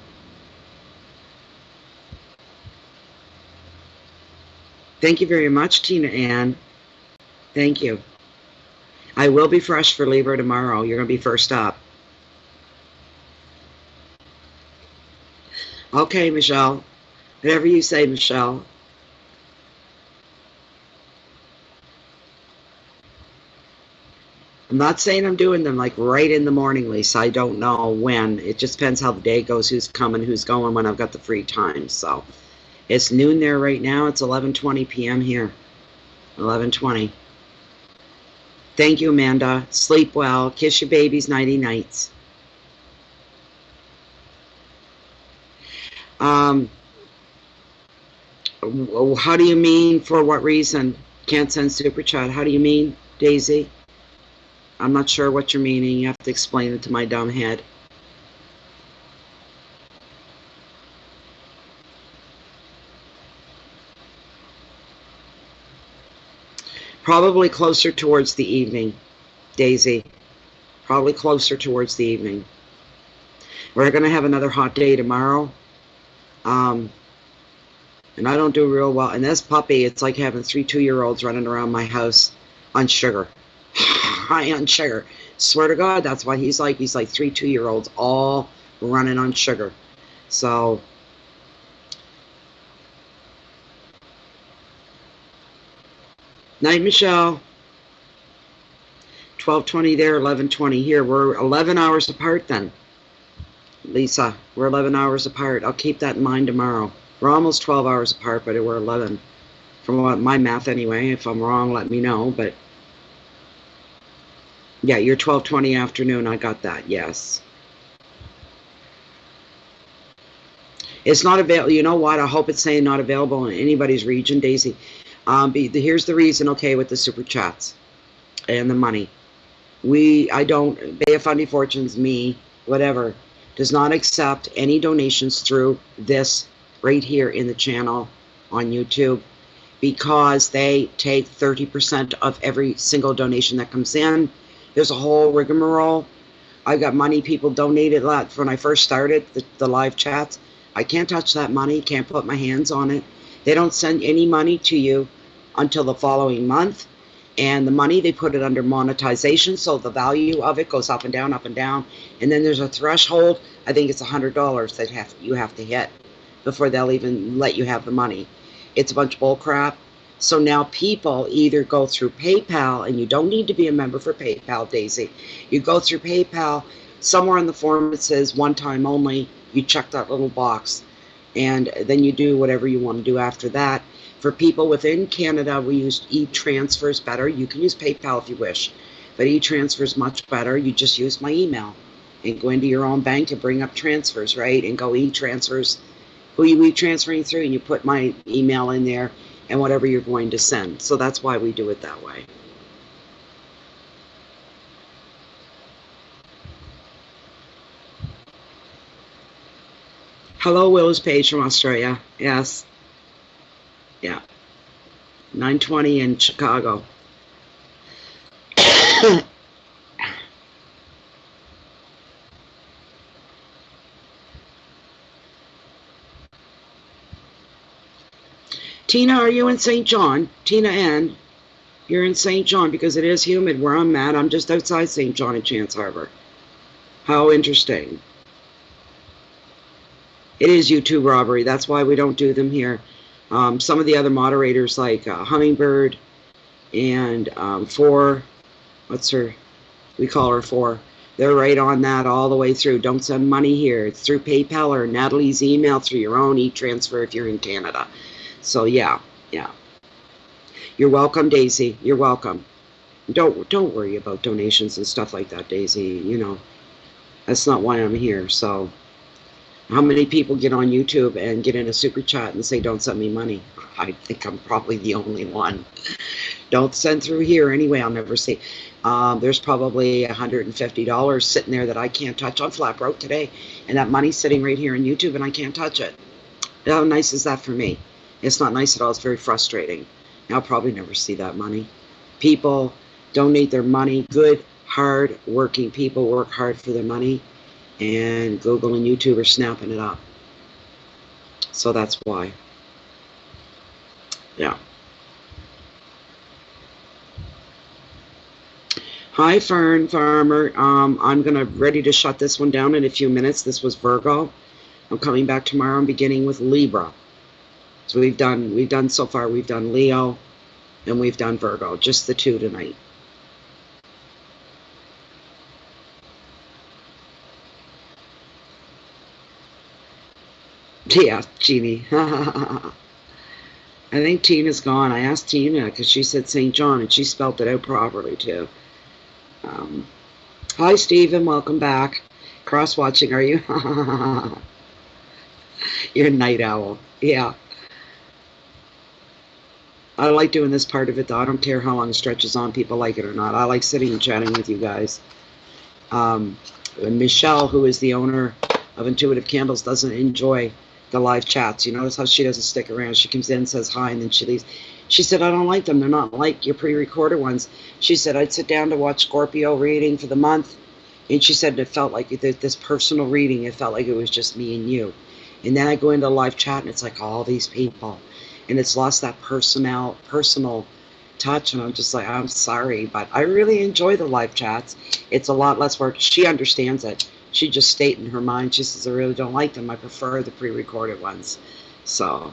Thank you very much, Tina Ann. Thank you. I will be fresh for Libra tomorrow. You're going to be first up. Okay, Michelle. Whatever you say, Michelle. I'm not saying I'm doing them like right in the morning, Lisa. I don't know when. It just depends how the day goes, who's coming, who's going, when I've got the free time. So it's noon there right now. It's 11:20 p.m. here. 11:20. Thank you, Amanda. Sleep well. Kiss your babies nighty nights. How do you mean? For what reason? Can't send super chat. How do you mean, Daisy? I'm not sure what you're meaning. You have to explain it to my dumb head. Probably closer towards the evening, Daisy. Probably closer towards the evening. We're going to have another hot day tomorrow. And I don't do real well. And this puppy, it's like having 3 2-year-olds running around my house on sugar. High on sugar. Swear to God, that's what he's like. He's like 3 2-year-olds all running on sugar. So night, Michelle. 12:20 there, 11:20 here. We're 11 hours apart then. Lisa, we're 11 hours apart. I'll keep that in mind tomorrow. We're almost 12 hours apart, but we're 11. From my math anyway. If I'm wrong, let me know. But yeah, you're 12:20 afternoon. I got that, yes. It's not available. You know what? I hope it's saying not available in anybody's region, Daisy. Here's the reason, okay, with the super chats and the money. I don't, Bay of Fundy Fortunes, me, whatever, does not accept any donations through this right here in the channel on YouTube, because they take 30% of every single donation that comes in. There's a whole rigmarole. I got money people donated when I first started the live chats. I can't touch that money, can't put my hands on it. They don't send any money to you until the following month. And the money, they put it under monetization, so the value of it goes up and down, up and down. And then there's a threshold. I think it's $100 that you have to hit before they'll even let you have the money. It's a bunch of bull crap. So now people either go through PayPal, and you don't need to be a member for PayPal, Daisy. You go through PayPal, somewhere on the form it says one time only. You check that little box, and then you do whatever you want to do after that. For people within Canada, we use e-transfers better. You can use PayPal if you wish, but e-transfer is much better. You just use my email and go into your own bank and bring up transfers, right? And go e-transfers, who you e-transferring through, and you put my email in there and whatever you're going to send. So that's why we do it that way. Hello, Willis Page from Australia. Yes. Yeah. 9:20 in Chicago. Tina, are you in St. John? Tina N., you're in St. John, because it is humid where I'm at. I'm just outside St. John in Chance Harbor. How interesting. It is YouTube robbery. That's why we don't do them here. Some of the other moderators, like Hummingbird and what's her, we call her Four, they're right on that all the way through. Don't send money here. It's through PayPal or Natalie's email through your own e-transfer if you're in Canada. So yeah. You're welcome, Daisy. You're welcome. Don't worry about donations and stuff like that, Daisy. You know, that's not why I'm here. So how many people get on YouTube and get in a super chat and say, don't send me money? I think I'm probably the only one. Don't send through here anyway. I'll never see. There's probably $150 sitting there that I can't touch on Flaprote today. And that money's sitting right here on YouTube and I can't touch it. How nice is that for me? It's not nice at all. It's very frustrating. I'll probably never see that money. People donate their money. Good, hard working people work hard for their money. And Google and YouTube are snapping it up. So that's why. Yeah. Hi, Fern Farmer. I'm ready to shut this one down in a few minutes. This was Virgo. I'm coming back tomorrow. I'm beginning with Libra. So we've done so far. We've done Leo, and we've done Virgo. Just the two tonight. Yeah, Jeannie. I think Tina's gone. I asked Tina because she said St. John, and she spelled it out properly too. Hi, Stephen. Welcome back. Cross-watching, are you? You're a night owl. Yeah. I like doing this part of it, though. I don't care how long it stretches on. People like it or not. I like sitting and chatting with you guys. Michelle, who is the owner of Intuitive Candles, doesn't enjoy the live chats. You notice how she doesn't stick around. She comes in and says hi, and then she leaves. She said, I don't like them. They're not like your pre-recorded ones. She said, I'd sit down to watch Scorpio reading for the month. And she said it felt like this personal reading. It felt like it was just me and you. And then I go into live chat, and it's like all these people. And it's lost that personal touch. And I'm just like, I'm sorry. But I really enjoy the live chats. It's a lot less work. She understands it. She just stated in her mind, she says, I really don't like them. I prefer the pre-recorded ones. So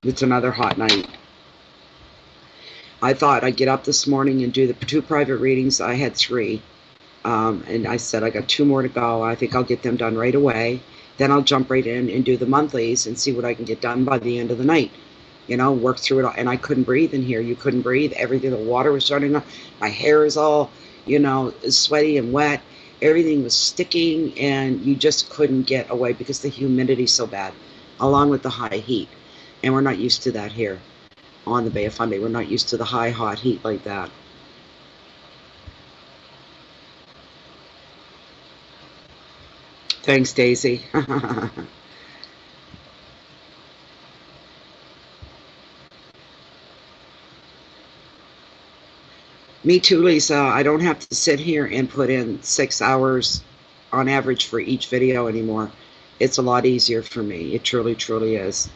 it's another hot night. I thought I'd get up this morning and do the 2 private readings. I had 3. And I said, I got 2 more to go. I think I'll get them done right away. Then I'll jump right in and do the monthlies and see what I can get done by the end of the night. You know, work through it all. And I couldn't breathe in here. You couldn't breathe. Everything, the water was running up. My hair is all, you know, sweaty and wet. Everything was sticking, and you just couldn't get away because the humidity's so bad, along with the high heat. And we're not used to that here on the Bay of Fundy. We're not used to the high, hot heat like that. Thanks, Daisy. Me too, Lisa. I don't have to sit here and put in 6 hours on average for each video anymore. It's a lot easier for me. It truly, truly is.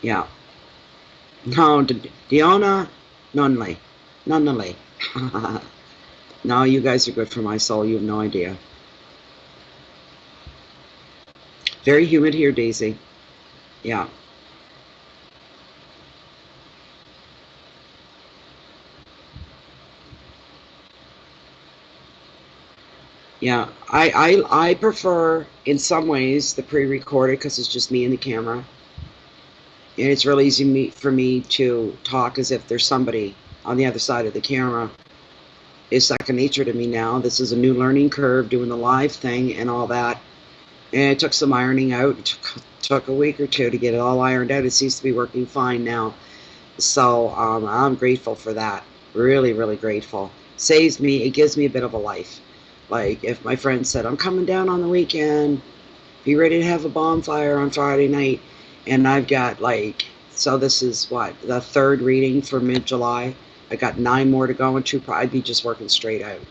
Yeah. No, Diona, nonly. Nonely. No, you guys are good for my soul. You have no idea. Very humid here, Daisy. Yeah. Yeah, I prefer in some ways the pre-recorded because it's just me and the camera, and it's really easy for me to talk as if there's somebody on the other side of the camera. It's second nature to me now. This is a new learning curve, doing the live thing and all that, and it took some ironing out. It took a week or two to get it all ironed out. It seems to be working fine now, so I'm grateful for that. Really, really grateful. Saves me. It gives me a bit of a life. Like, if my friend said, I'm coming down on the weekend, be ready to have a bonfire on Friday night, and I've got, like, so this is, what, the third reading for mid-July? I got 9 more to go, and 2, I'd be just working straight out.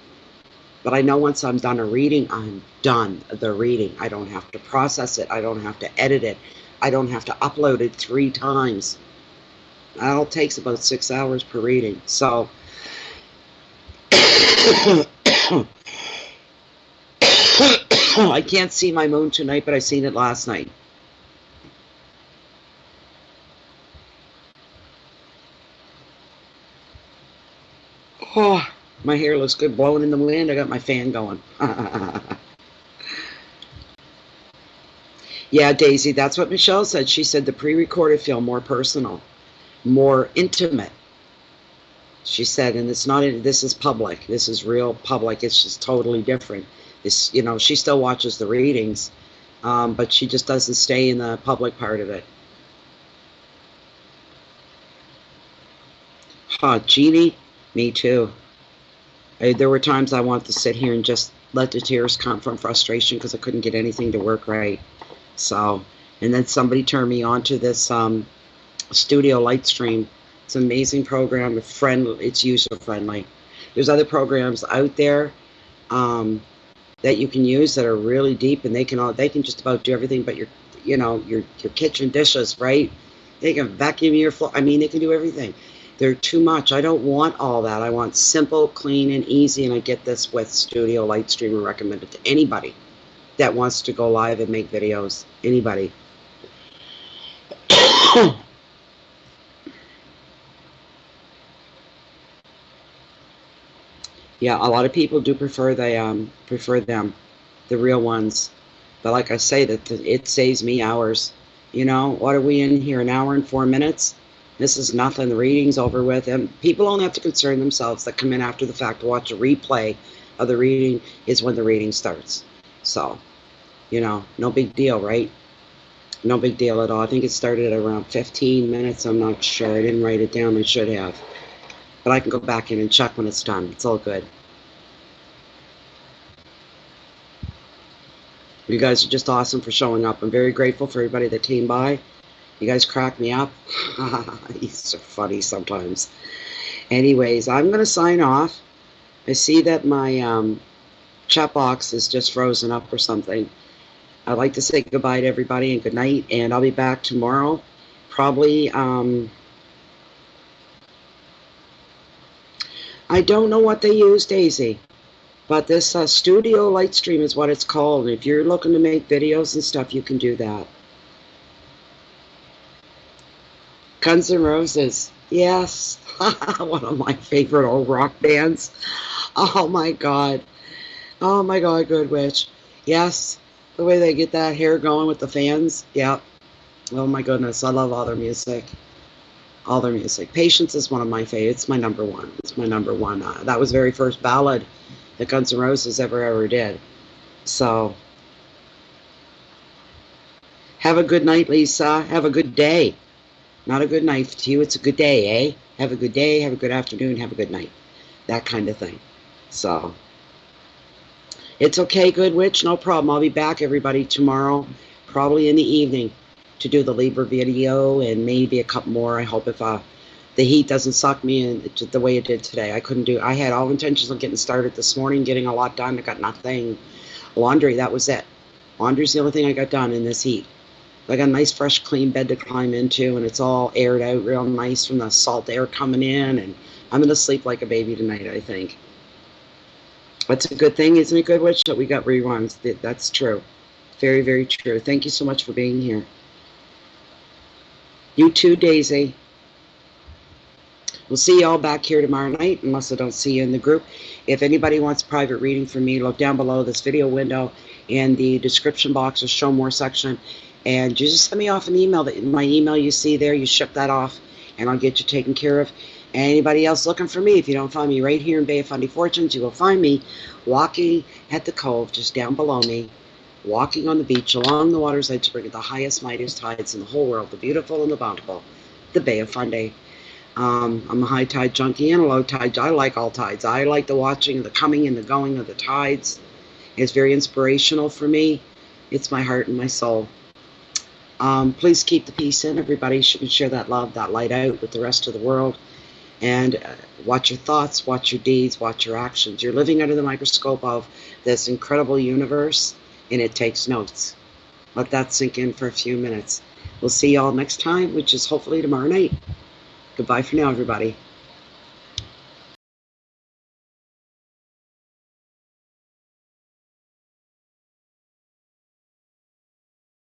But I know once I'm done a reading, I'm done the reading. I don't have to process it. I don't have to edit it. I don't have to upload it 3 times. That all takes about 6 hours per reading. So, I can't see my moon tonight, but I seen it last night. Oh, my hair looks good blowing in the wind. I got my fan going. Yeah, Daisy, that's what Michelle said. She said the pre-recorded feel more personal, more intimate. She said, and it's not, this is public. This is real public. It's just totally different. This, you know, she still watches the readings, but she just doesn't stay in the public part of it. Huh, Jeannie? Me too. There were times I wanted to sit here and just let the tears come from frustration because I couldn't get anything to work right. So, and then somebody turned me on to this studio light stream. It's an amazing program. It's user friendly. There's other programs out there that you can use that are really deep, and they can just about do everything but your kitchen dishes, right? They can vacuum your floor. I mean, they can do everything. They're too much. I don't want all that. I want simple, clean, and easy, and I get this with Studio Lightstream and recommend it to anybody that wants to go live and make videos. Anybody. Yeah, a lot of people do prefer them, the real ones. But like I say, that it saves me hours. You know, what are we in here? An hour and 4 minutes? This is nothing. The reading's over with, and people only have to concern themselves that come in after the fact to watch a replay of the reading is when the reading starts. So, you know, no big deal, right? No big deal at all. I think it started at around 15 minutes. I'm not sure. I didn't write it down. I should have. But I can go back in and check when it's done. It's all good. You guys are just awesome for showing up. I'm very grateful for everybody that came by. You guys crack me up. He's so funny sometimes. Anyways, I'm going to sign off. I see that my chat box is just frozen up or something. I'd like to say goodbye to everybody and good night, and I'll be back tomorrow. Probably, I don't know what they use, Daisy, but this Studio Lightstream is what it's called. And if you're looking to make videos and stuff, you can do that. Guns N' Roses, yes. One of my favorite old rock bands. Oh my God. Oh my God, Good Witch. Yes. The way they get that hair going with the fans. Yeah. Oh my goodness. I love all their music. All their music. Patience is one of my favorites. It's my number one. It's my number one. That was the very first ballad that Guns N' Roses ever did. So, have a good night, Lisa. Have a good day. Not a good night to you. It's a good day, eh? Have a good day. Have a good afternoon. Have a good night. That kind of thing. So, it's okay, Good Witch. No problem. I'll be back, everybody, tomorrow, probably in the evening, to do the Libra video and maybe a couple more. I hope if The heat doesn't suck me in the way it did today. I had all intentions of getting started this morning, getting a lot done. I got nothing. Laundry, that was it. Laundry's the only thing I got done in this heat. I got a nice, fresh, clean bed to climb into, and it's all aired out real nice from the salt air coming in, and I'm going to sleep like a baby tonight, I think. That's a good thing, isn't it good, Witch, that we got reruns? That's true. Very, very true. Thank you so much for being here. You too, Daisy. We'll see you all back here tomorrow night, unless I don't see you in the group. If anybody wants private reading from me, look down below this video window in the description box or show more section, and you just send me off an email. My email you see there, you ship that off, and I'll get you taken care of. Anybody else looking for me, if you don't find me right here in Bay of Fundy Fortunes, you will find me walking at the cove just down below me, walking on the beach along the water's edge, bringing the highest, mightiest tides in the whole world, the beautiful and the bountiful, the Bay of Fundy. I'm a high tide junkie and a low tide. I like all tides. I like the watching, the coming and the going of the tides. It's very inspirational for me. It's my heart and my soul. Please keep the peace in, everybody. You should share that love, that light out with the rest of the world. And watch your thoughts, watch your deeds, watch your actions. You're living under the microscope of this incredible universe, and it takes notes. Let that sink in for a few minutes. We'll see you all next time, which is hopefully tomorrow night. Goodbye for now, everybody.